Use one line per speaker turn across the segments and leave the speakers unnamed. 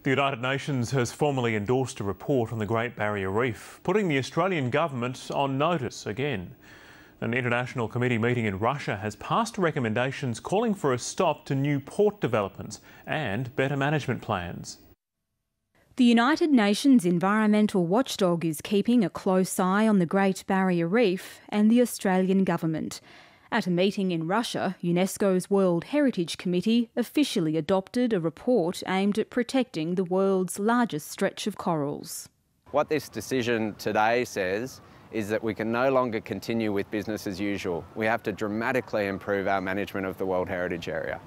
The United Nations has formally endorsed a report on the Great Barrier Reef, putting the Australian government on notice again. An international committee meeting in Russia has passed recommendations calling for a stop to new port developments and better management plans.
The United Nations environmental watchdog is keeping a close eye on the Great Barrier Reef and the Australian government. At a meeting in Russia, UNESCO's World Heritage Committee officially adopted a report aimed at protecting the world's largest stretch of corals.
What this decision today says is that we can no longer continue with business as usual. We have to dramatically improve our management of the World Heritage Area.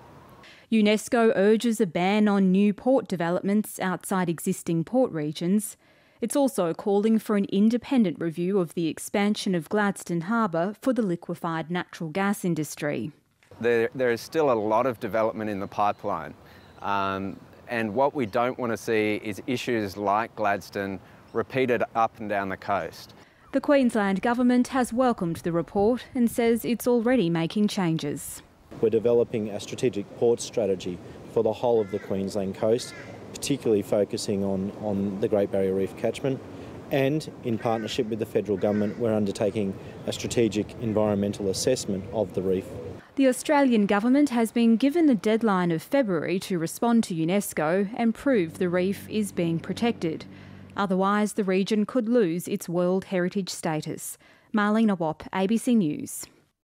UNESCO urges a ban on new port developments outside existing port regions. It's also calling for an independent review of the expansion of Gladstone Harbour for the liquefied natural gas industry.
There is still a lot of development in the pipeline, and what we don't want to see is issues like Gladstone repeated up and down the coast.
The Queensland government has welcomed the report and says it's already making changes.
We're developing a strategic port strategy for the whole of the Queensland coast, particularly focusing on the Great Barrier Reef catchment, and in partnership with the federal government we're undertaking a strategic environmental assessment of the reef.
The Australian government has been given a deadline of February to respond to UNESCO and prove the reef is being protected. Otherwise, the region could lose its World Heritage status. Marlene Awop, ABC News.